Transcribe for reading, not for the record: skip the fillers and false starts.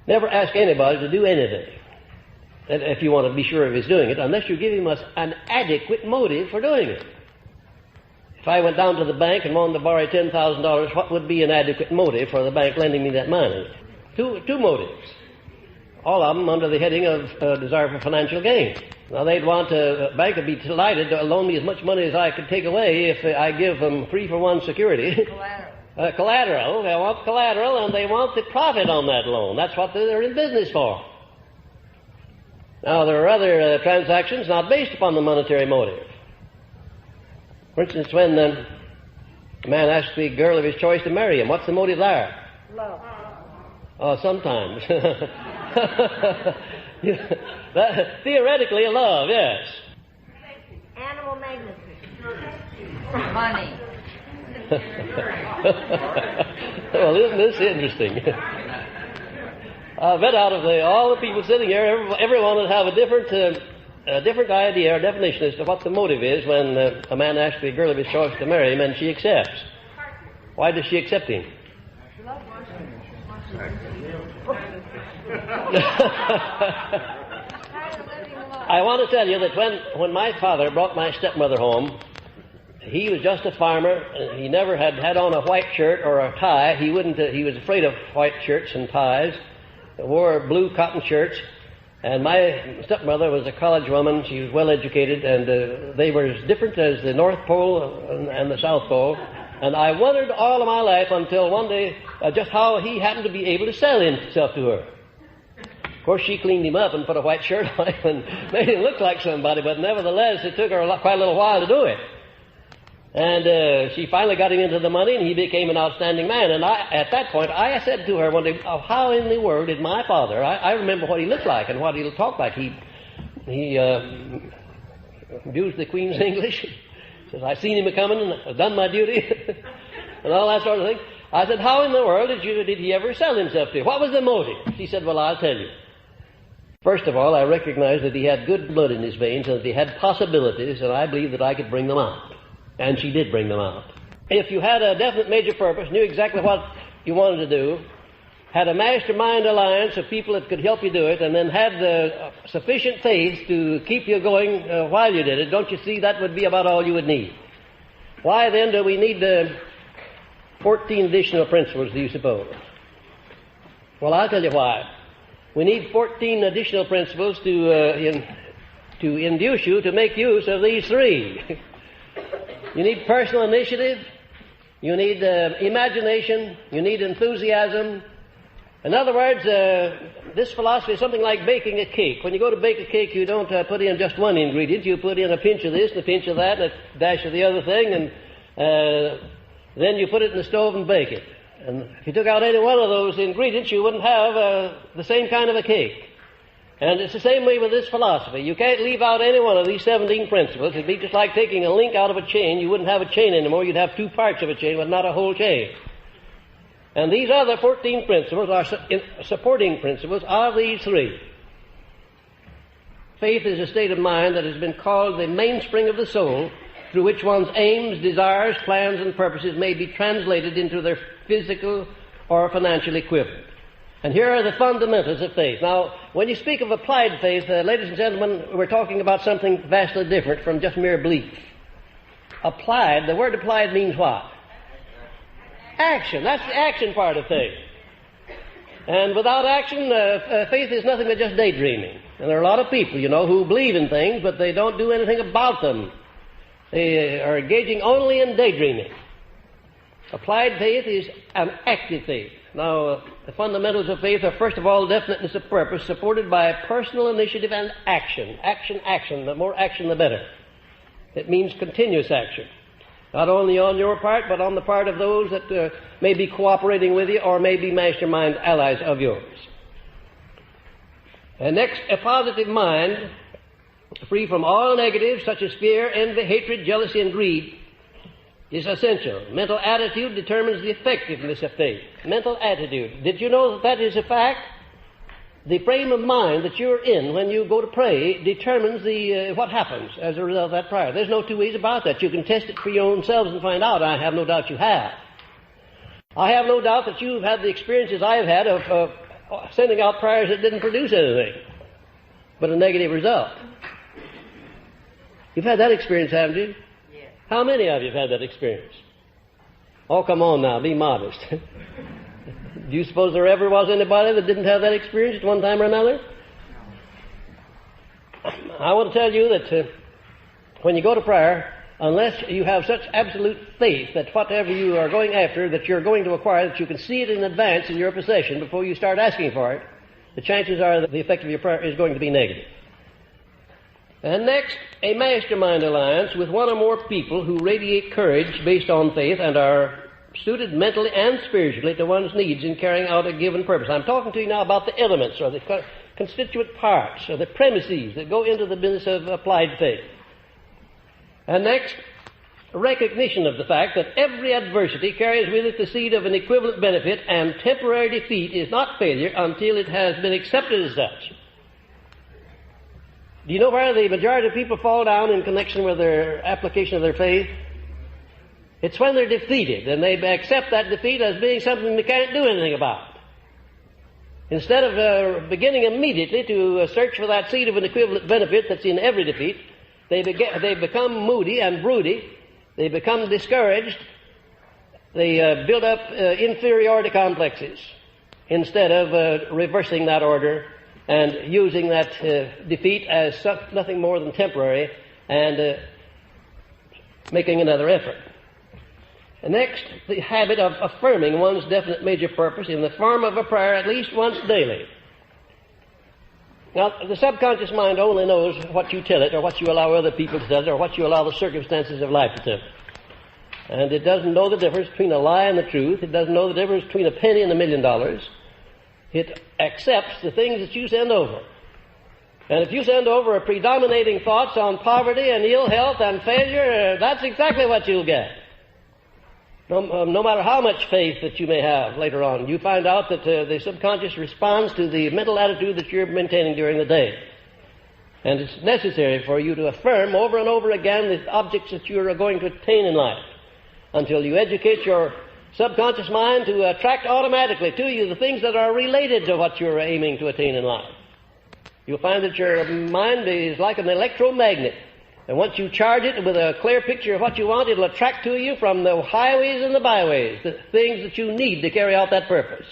Never ask anybody to do anything, if you want to be sure of his doing it, unless you give him an adequate motive for doing it. If I went down to the bank and wanted to borrow $10,000, what would be an adequate motive for the bank lending me that money? Two motives. All of them under the heading of desire for financial gain. Now, the bank would be delighted to loan me as much money as I could take away if I give them 3-for-1 security. Collateral. They want collateral, and they want the profit on that loan. That's what they're in business for. Now, there are other transactions not based upon the monetary motive. For instance, when a man asks the girl of his choice to marry him, what's the motive there? Love. Oh, sometimes. Theoretically, love, yes. Animal magnetism. Money. Well, isn't this interesting? I bet out of all the people sitting here, everyone would have a different idea or definition as to what the motive is when a man asks the girl of his choice to marry him and she accepts. Why does she accept him? I want to tell you that when my father brought my stepmother home, he was just a farmer. He never had on a white shirt or a tie. He was afraid of white shirts and ties. He wore blue cotton shirts. And my stepmother was a college woman. She was well educated, and they were as different as the North Pole and the South Pole. And I wondered all of my life until one day just how he happened to be able to sell himself to her. Of course, she cleaned him up and put a white shirt on him and made him look like somebody, but nevertheless, it took her quite a little while to do it. And she finally got him into the money, and he became an outstanding man. And at that point, I said to her one day, oh, how in the world did my father, I remember what he looked like and what he talked like. He abused the Queen's English. Says, I seen him coming and I've done my duty and all that sort of thing. I said, how in the world did he ever sell himself to you? What was the motive? She said, well, I'll tell you. First of all, I recognized that he had good blood in his veins and that he had possibilities, and I believed that I could bring them out. And she did bring them out. If you had a definite major purpose, knew exactly what you wanted to do, had a mastermind alliance of people that could help you do it, and then had the sufficient faith to keep you going while you did it, don't you see that would be about all you would need? Why then do we need 14 additional principles, do you suppose? Well, I'll tell you why. We need 14 additional principles to induce you to make use of these three. You need personal initiative, you need imagination, you need enthusiasm. In other words, this philosophy is something like baking a cake. When you go to bake a cake, you don't put in just one ingredient. You put in a pinch of this and a pinch of that and a dash of the other thing, and then you put it in the stove and bake it. And if you took out any one of those ingredients, you wouldn't have the same kind of a cake. And it's the same way with this philosophy. You can't leave out any one of these 17 principles. It'd be just like taking a link out of a chain. You wouldn't have a chain anymore. You'd have two parts of a chain, but not a whole chain. And these other 14 principles are supporting principles of these three. Faith is a state of mind that has been called the mainspring of the soul, through which one's aims, desires, plans, and purposes may be translated into their physical or financial equivalent. And here are the fundamentals of faith. Now, when you speak of applied faith, ladies and gentlemen, we're talking about something vastly different from just mere belief. Applied, the word applied means what? Action. That's the action part of faith. And without action, faith is nothing but just daydreaming. And there are a lot of people, who believe in things, but they don't do anything about them. They are engaging only in daydreaming. Applied faith is an active faith. Now, the fundamentals of faith are, first of all, definiteness of purpose, supported by personal initiative and action. Action. The more action, the better. It means continuous action. Not only on your part, but on the part of those that may be cooperating with you or may be mastermind allies of yours. And next, a positive mind, free from all negatives such as fear, envy, hatred, jealousy, and greed, is essential. Mental attitude determines the effectiveness of faith. Mental attitude. Did you know that is a fact? The frame of mind that you're in when you go to pray determines what happens as a result of that prayer. There's no two ways about that. You can test it for your own selves and find out. I have no doubt you have. I have no doubt that you've had the experiences I've had of sending out prayers that didn't produce anything but a negative result. You've had that experience, haven't you? Yes. How many of you have had that experience? Oh, come on now, be modest. Do you suppose there ever was anybody that didn't have that experience at one time or another? I want to tell you that when you go to prayer, unless you have such absolute faith that whatever you are going after, that you're going to acquire, that you can see it in advance in your possession before you start asking for it, the chances are that the effect of your prayer is going to be negative. And next, a mastermind alliance with one or more people who radiate courage based on faith and are suited mentally and spiritually to one's needs in carrying out a given purpose. I'm talking to you now about the elements or the constituent parts or the premises that go into the business of applied faith. And next, recognition of the fact that every adversity carries with it the seed of an equivalent benefit, and temporary defeat is not failure until it has been accepted as such. Do you know where the majority of people fall down in connection with their application of their faith? It's when they're defeated, and they accept that defeat as being something they can't do anything about. Instead of beginning immediately to search for that seed of an equivalent benefit that's in every defeat, they become moody and broody. They become discouraged. They build up inferiority complexes instead of reversing that order and using that defeat as nothing more than temporary and making another effort. And next, the habit of affirming one's definite major purpose in the form of a prayer at least once daily. Now, the subconscious mind only knows what you tell it, or what you allow other people to tell it, or what you allow the circumstances of life to tell it. And it doesn't know the difference between a lie and the truth. It doesn't know the difference between a penny and $1 million. It accepts the things that you send over. And if you send over a predominating thoughts on poverty and ill health and failure, that's exactly what you'll get. No matter how much faith that you may have later on, you find out that the subconscious responds to the mental attitude that you're maintaining during the day. And it's necessary for you to affirm over and over again the objects that you are going to attain in life until you educate your subconscious mind to attract automatically to you the things that are related to what you're aiming to attain in life. You'll find that your mind is like an electromagnet. And once you charge it with a clear picture of what you want, it'll attract to you from the highways and the byways the things that you need to carry out that purpose.